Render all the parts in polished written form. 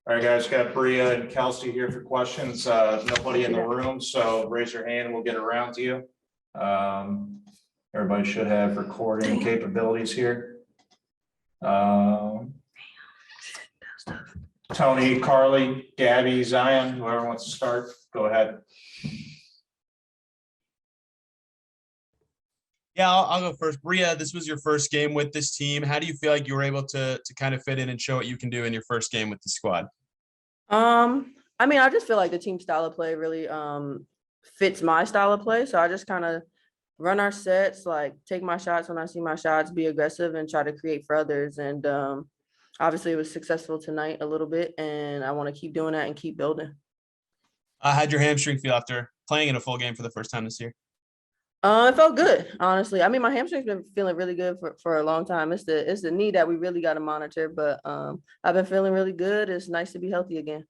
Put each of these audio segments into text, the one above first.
All right, guys, got Bria and Kelsey here for questions. Nobody in the room, so raise your hand and we'll get around to you. Everybody should have recording capabilities here. Tony, Carly, Gabby, Zion, whoever wants to start, go ahead. Yeah, I'll go first. Bria, this was your first game with this team. How do you feel like you were able to kind of fit in and show what you can do in your first game with the squad? I mean, I just feel like the team style of play really fits my style of play. So I just kind of run our sets, like take my shots when I see my shots, be aggressive and try to create for others. And obviously it was successful tonight a little bit, and I want to keep doing that and keep building. How'd your hamstring feel after playing in a full game for the first time this year? It felt good, honestly. I mean, my hamstring's been feeling really good for a long time. It's the knee that we really got to monitor, but I've been feeling really good. It's nice to be healthy again.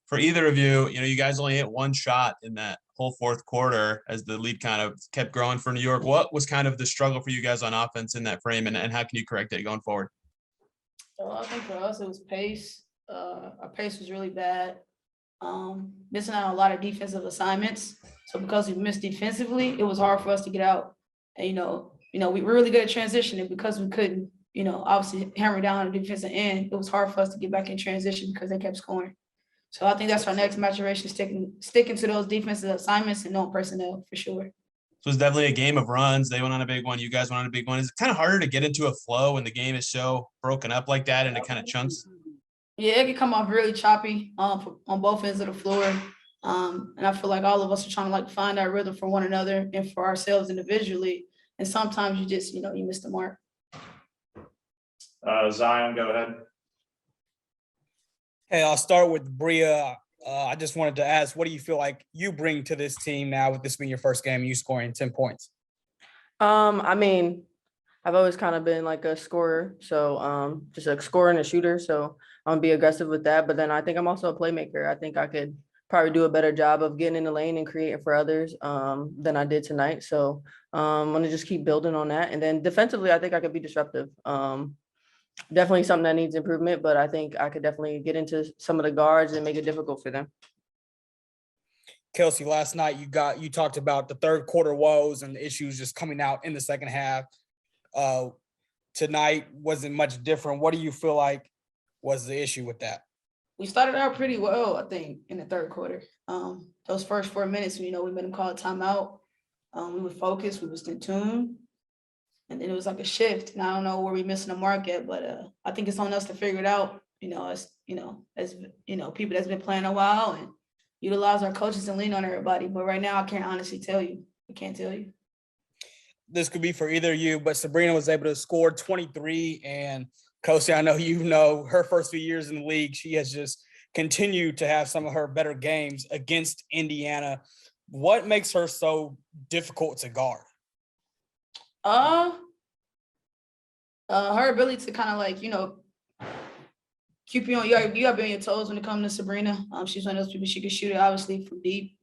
For either of you, you guys only hit one shot in that whole fourth quarter as the lead kind of kept growing for New York. What was kind of the struggle for you guys on offense in that frame, and how can you correct it going forward? So I think for us, it was pace. Our pace was really bad. Missing out on a lot of defensive assignments. So because we missed defensively, it was hard for us to get out. And, we were really good at transitioning because we couldn't, obviously hammer down on the defensive end. It was hard for us to get back in transition because they kept scoring. So I think that's our next maturation, sticking to those defensive assignments and knowing personnel for sure. So it's definitely a game of runs. They went on a big one. You guys went on a big one. Is it kind of harder to get into a flow when the game is so broken up like that into kind of chunks? Yeah, it can come off really choppy on both ends of the floor. And I feel like all of us are trying to find our rhythm for one another and for ourselves individually. And sometimes you just, you miss the mark. Zion, go ahead. Hey, I'll start with Bria. I just wanted to ask, what do you feel like you bring to this team now with this being your first game and you scoring 10 points? I mean, I've always kind of been like a scorer. So just a scorer and a shooter. So I'm gonna be aggressive with that. But then I think I'm also a playmaker. I think I could probably do a better job of getting in the lane and creating for others than I did tonight. So I'm gonna just keep building on that. And then defensively, I think I could be disruptive. Definitely something that needs improvement, but I think I could definitely get into some of the guards and make it difficult for them. Kelsey, last night you talked about the third quarter woes and the issues just coming out in the second half. Tonight wasn't much different. What do you feel like was the issue with that? We started out pretty well, I think, in the third quarter. Those first 4 minutes, we made them call a timeout. We were focused, we was in tune. And then it was like a shift. And I don't know where we missing the mark at, but I think it's on us to figure it out, as people that's been playing a while and utilize our coaches and lean on everybody. But right now I can't honestly tell you. I can't tell you. This could be for either of you, but Sabrina was able to score 23, and Kelsey, I know her first few years in the league, she has just continued to have some of her better games against Indiana. What makes her so difficult to guard? Her ability to kind of keep you on, you gotta be on your toes when it comes to Sabrina. She's one of those people, she can shoot it obviously from deep.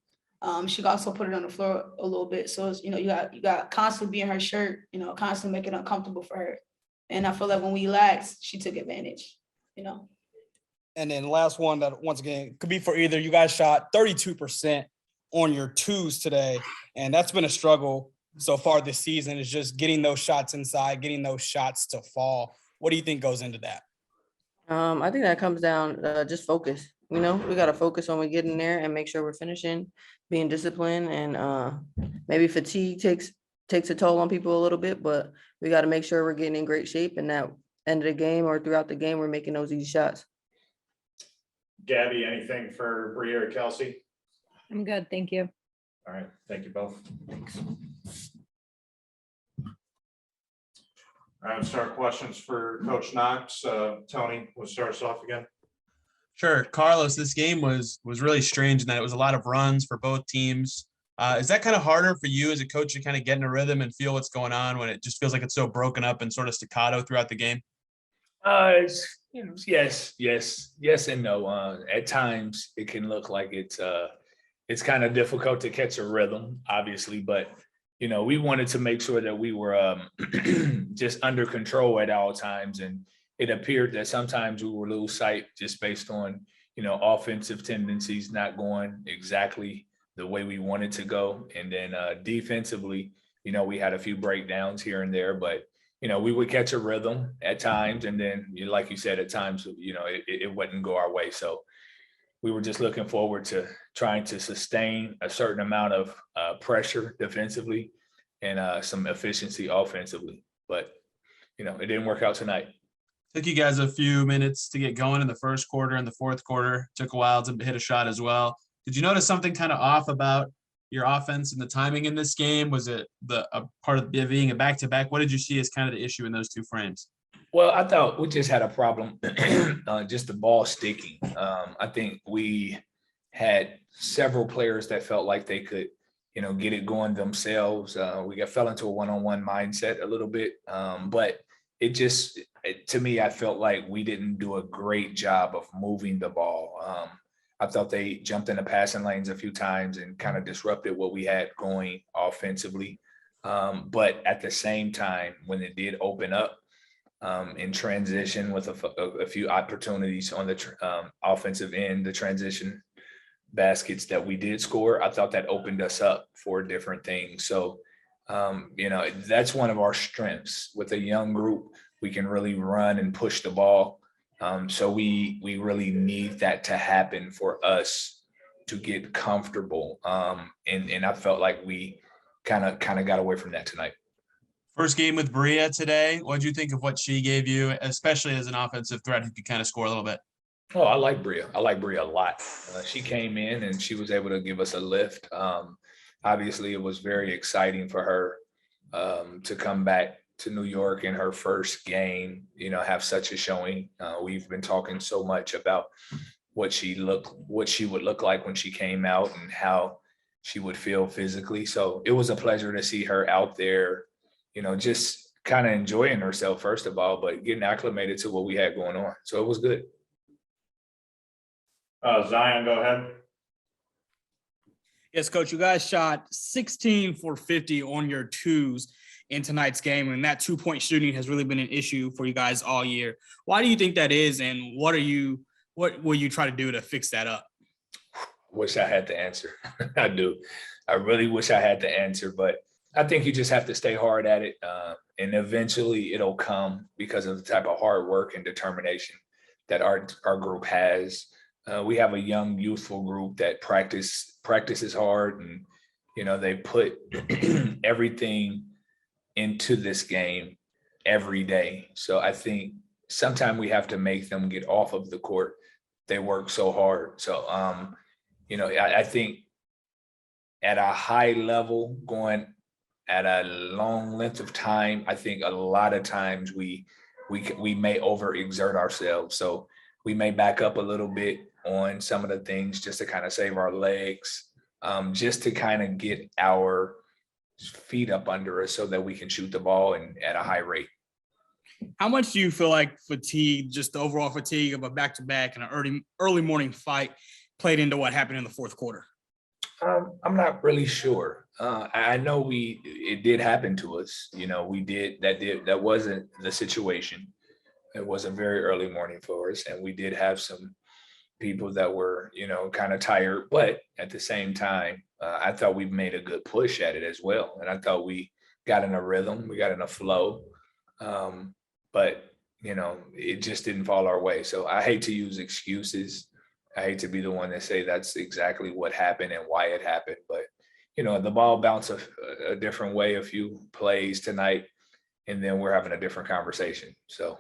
She can also put it on the floor a little bit. So it's, you got constantly be in her shirt, constantly make it uncomfortable for her. And I feel like when we relaxed, she took advantage, And then last one that once again could be for either. You guys shot 32% on your twos today, and that's been a struggle so far this season, is just getting those shots inside, getting those shots to fall. What do you think goes into that? I think that comes down just focus. We got to focus when we get in there and make sure we're finishing, being disciplined, and maybe fatigue takes a toll on people a little bit, but we got to make sure we're getting in great shape, and that end of the game or throughout the game, we're making those easy shots. Gabby, anything for Bria or Kelsey? I'm good, thank you. All right, thank you both. Thanks. All right, start questions for Coach Knox. Tony, we'll start us off again. Sure. Carlos, this game was really strange in that it was a lot of runs for both teams. Is that kind of harder for you as a coach to kind of get in a rhythm and feel what's going on when it just feels like it's so broken up and sort of staccato throughout the game? Yes and no. At times it can look like it's kind of difficult to catch a rhythm, obviously, but we wanted to make sure that we were just under control at all times. And it appeared that sometimes we would lose sight just based on, offensive tendencies not going exactly the way we wanted to go. And then defensively, we had a few breakdowns here and there, but we would catch a rhythm at times. And then, like you said, at times, it wouldn't go our way. So we were just looking forward to trying to sustain a certain amount of pressure defensively and some efficiency offensively. But, it didn't work out tonight. Took you guys a few minutes to get going in the first quarter and the fourth quarter. Took a while to hit a shot as well. Did you notice something kind of off about your offense and the timing in this game? Was it a part of being a back-to-back? What did you see as kind of the issue in those two frames? Well, I thought we just had a problem, just the ball sticking. I think we had several players that felt like they could, get it going themselves. We fell into a one-on-one mindset a little bit, but to me, I felt like we didn't do a great job of moving the ball. I thought they jumped in the passing lanes a few times and kind of disrupted what we had going offensively. But at the same time, when it did open up in transition with a few opportunities on the offensive end, the transition baskets that we did score, I thought that opened us up for different things. So, that's one of our strengths with a young group. We can really run and push the ball. So we really need that to happen for us to get comfortable. And I felt like we kind of got away from that tonight. First game with Bria today. What did you think of what she gave you, especially as an offensive threat who could kind of score a little bit? Oh, I like Bria. I like Bria a lot. She came in and she was able to give us a lift. Obviously, it was very exciting for her to come back to New York in her first game, have such a showing. We've been talking so much about what she would look like when she came out and how she would feel physically. So it was a pleasure to see her out there, just kind of enjoying herself, first of all, but getting acclimated to what we had going on. So it was good. Zion, go ahead. Yes, Coach, you guys shot 16 for 50 on your twos in tonight's game, and that 2-point shooting has really been an issue for you guys all year. Why do you think that is, and what will you try to do to fix that up? Wish I had the answer. I do. I really wish I had the answer, but I think you just have to stay hard at it, and eventually it'll come because of the type of hard work and determination that our group has. We have a young, youthful group that practices hard, and they put everything into this game every day. So I think sometimes we have to make them get off of the court. They work so hard. So I think at a high level, going at a long length of time, I think a lot of times we may overexert ourselves. So we may back up a little bit on some of the things just to kind of save our legs, just to kind of get our feet up under us so that we can shoot the ball and at a high rate. How much do you feel like fatigue, just the overall fatigue of a back-to-back and an early morning fight played into what happened in the fourth quarter? I'm not really sure. I know it did happen to us. That wasn't the situation. It was a very early morning for us, and we did have some people that were, kind of tired, but at the same time, I thought we made a good push at it as well. And I thought we got in a rhythm, we got in a flow, but it just didn't fall our way. So I hate to use excuses. I hate to be the one to say that's exactly what happened and why it happened, but the ball bounced a different way, a few plays tonight, and then we're having a different conversation. So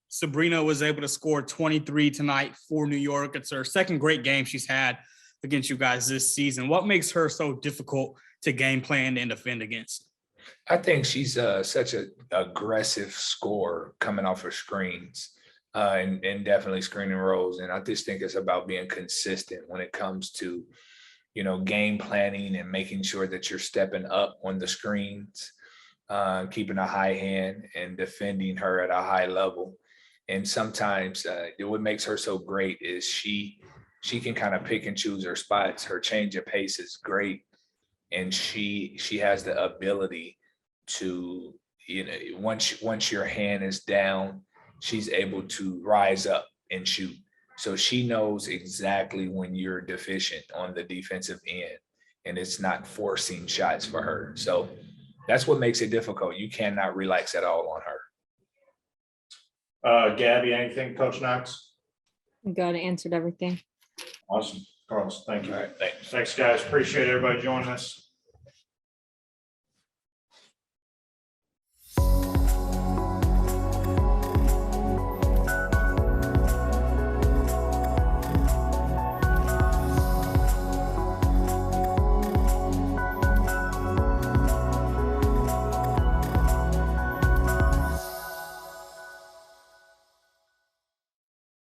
Sabrina was able to score 23 tonight for New York. It's her second great game she's had against you guys this season. What makes her so difficult to game plan and defend against? I think she's such an aggressive scorer coming off her screens and definitely screening rolls. And I just think it's about being consistent when it comes to, game planning and making sure that you're stepping up on the screens, keeping a high hand and defending her at a high level. And sometimes what makes her so great is she can kind of pick and choose her spots. Her change of pace is great. And she has the ability to, once your hand is down, she's able to rise up and shoot. So she knows exactly when you're deficient on the defensive end, and it's not forcing shots for her. So that's what makes it difficult. You cannot relax at all on her. Gabby, anything, Coach Knox? I'm good. Answered everything. Awesome. Carlos, thank you. All right, thanks. Thanks, guys. Appreciate everybody joining us.